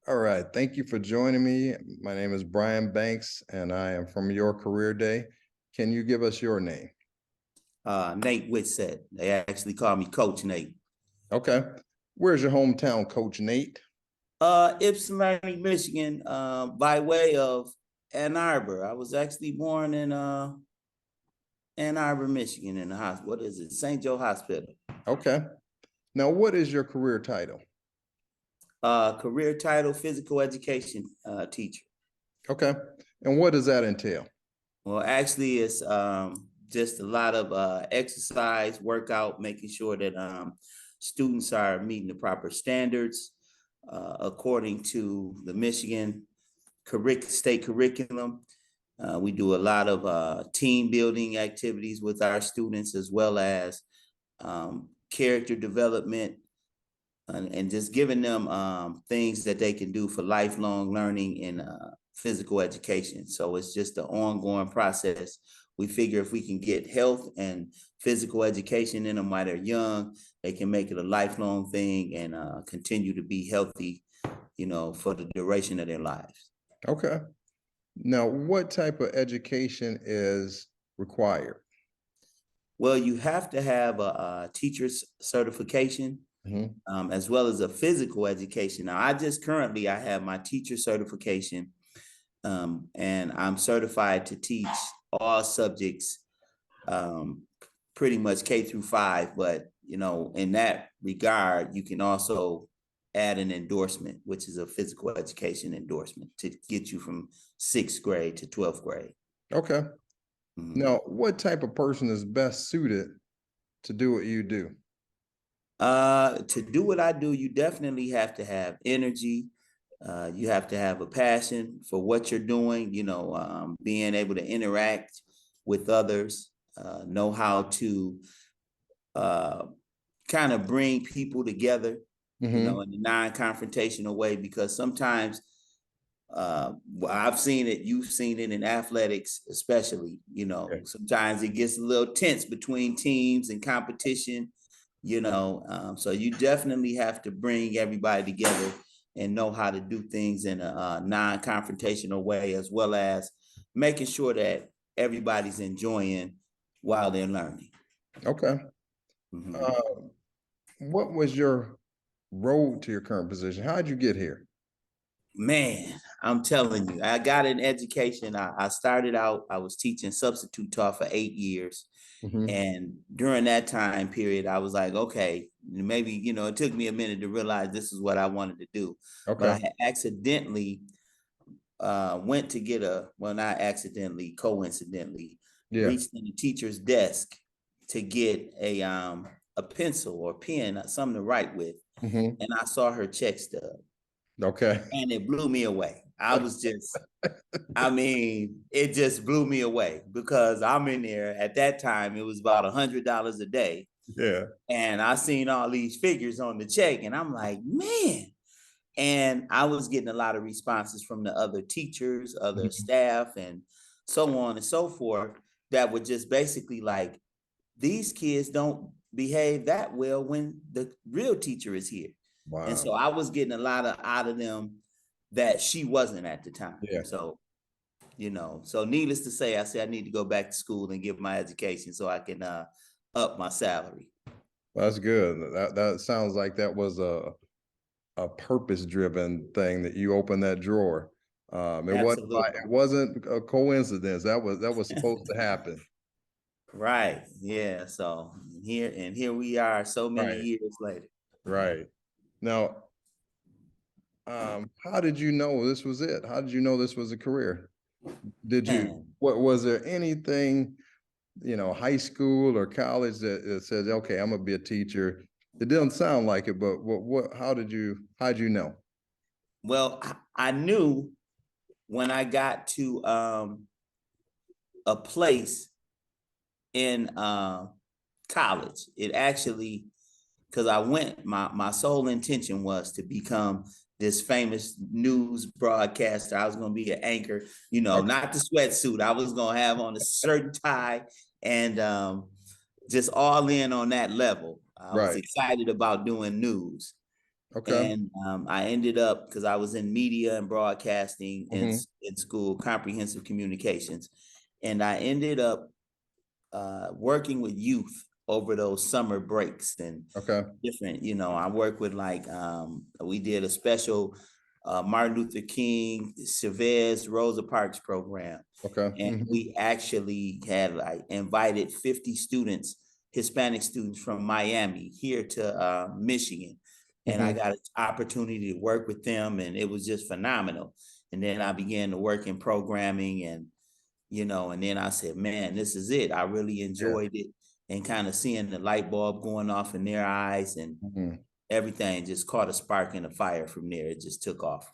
All right. Thank you for joining me. My name is Brian Banks, and I am from Your Career Day. Can you give us your name? Nate Whitsett. They actually call me Coach Nate. Okay. Where's your hometown, Coach Nate? Ypsilanti, Michigan, by way of Ann Arbor. I was actually born in Ann Arbor, Michigan, in the hospital. What is it? St. Joe Hospital. Okay. Now, what is your career title? Career title, physical education teacher. Okay. And what does that entail? Well, actually, it's just a lot of exercise, workout, making sure that students are meeting the proper standards according to the Michigan state curriculum. We do a lot of team building activities with our students, as well as character development, and just giving them things that they can do for lifelong learning and physical education. So it's just an ongoing process. We figure if we can get health and physical education in them while they're young, they can make it a lifelong thing and continue to be healthy, for the duration of their lives. Okay. Now, what type of education is required? Well, you have to have a teacher's certification, as well as a physical education. Now, I have my teacher certification, and I'm certified to teach all subjects, pretty much K through 5. But, in that regard, you can also add an endorsement, which is a physical education endorsement to get you from 6th grade to 12th grade. Okay. Now, what type of person is best suited to do what you do? To do what I do, you definitely have to have energy. You have to have a passion for what you're doing, being able to interact with others, know how to kind of bring people together, in a non-confrontational way, because sometimes I've seen it, you've seen it in athletics, especially, sometimes it gets a little tense between teams and competition, so you definitely have to bring everybody together and know how to do things in a non-confrontational way, as well as making sure that everybody's enjoying while they're learning. Okay. What was your road to your current position? How did you get here? Man, I'm telling you, I got an education. I started out, I was teaching substitute taught for 8 years. And during that time period, I was like, okay, maybe, it took me a minute to realize this is what I wanted to do. Okay. But I had accidentally went to get not accidentally, coincidentally, reached in the teacher's desk to get a pencil or pen, something to write with. And I saw her check stub. Okay. And it blew me away. I was just, it just blew me away, because I'm in there at that time, it was about $100 a day. Yeah. And I seen all these figures on the check, and I'm like, man. And I was getting a lot of responses from the other teachers, other staff, and so on and so forth, that were just basically like, these kids don't behave that well when the real teacher is here. Wow. And so I was getting a lot out of them that she wasn't at the time. Yeah. So, so needless to say, I said I need to go back to school and get my education so I can up my salary. That's good. That sounds like that was a purpose-driven thing, that you opened that drawer. It wasn't a coincidence. That was supposed to happen. Right. Yeah. So here we are, so many years later. Right. Now, how did you know this was it? How did you know this was a career? What was there anything, high school or college that says, okay, I'm gonna be a teacher? It didn't sound like it, but how'd you know? Well, I knew when I got to a place in college. It actually, because I went, my sole intention was to become this famous news broadcaster. I was going to be an anchor, not the sweatsuit. I was going to have on a shirt and tie, and just all in on that level. I was excited about doing news. Okay. And I ended up, because I was in media and broadcasting Mhm. in school, comprehensive communications, and I ended up working with youth over those summer breaks and Okay. different, I work with like, we did a special Martin Luther King, Chavez, Rosa Parks program. Okay. And Mhm. we actually had like invited 50 students, Hispanic students from Miami here to Michigan. And I Mhm. got an opportunity to work with them, and it was just phenomenal. And then I began to work in programming, and then I said, man, this is it. I really Yeah. enjoyed it, and kind of seeing the light bulb going off in their eyes, and Mhm. everything just caught a spark in a fire from there. It just took off.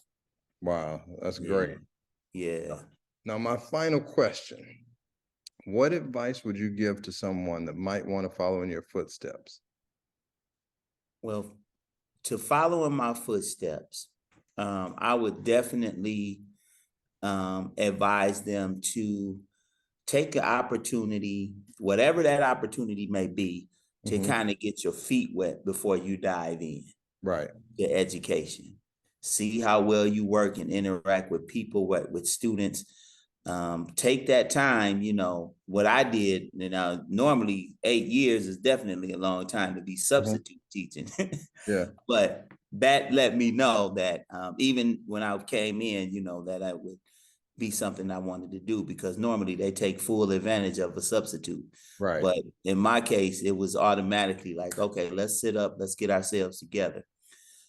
Wow, that's Yeah. great. Yeah. Now, my final question, what advice would you give to someone that might want to follow in your footsteps? Well, to follow in my footsteps, I would definitely advise them to take an opportunity, whatever that opportunity may be, to Mhm. kind of get your feet wet before you dive in Right. to education. See how well you work and interact with people, with students. Take that time, what I did, normally 8 years is definitely a long time to be Mhm. substitute teaching. Yeah. But that let me know that even when I came in, that I would be something I wanted to do, because normally they take full advantage of a substitute. Right. But in my case, it was automatically like, okay, let's sit up, let's get ourselves together.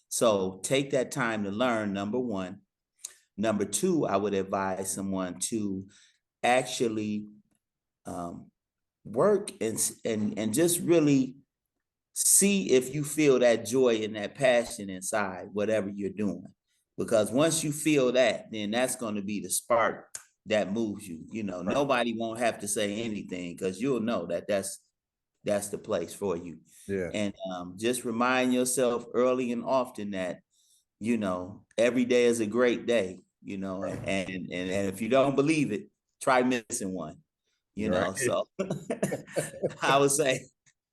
So take that time to learn, number one. Number two, I would advise someone to actually um, work and just really see if you feel that joy and that passion inside whatever you're doing. Because once you feel that, then that's going to be the spark that moves you. Right. Nobody won't have to say anything, because you'll know that that's the place for you. Yeah. And just remind yourself early and often that every day is a great day. And if you don't believe it, try missing one. Right. So I would say,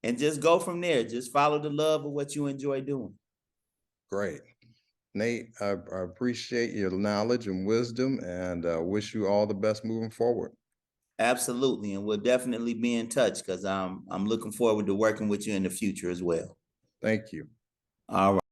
and just go from there. Just follow the love of what you enjoy doing. Great. Nate, I appreciate your knowledge and wisdom, and wish you all the best moving forward. Absolutely, and we'll definitely be in touch, because I'm looking forward to working with you in the future as well. Thank you. All right.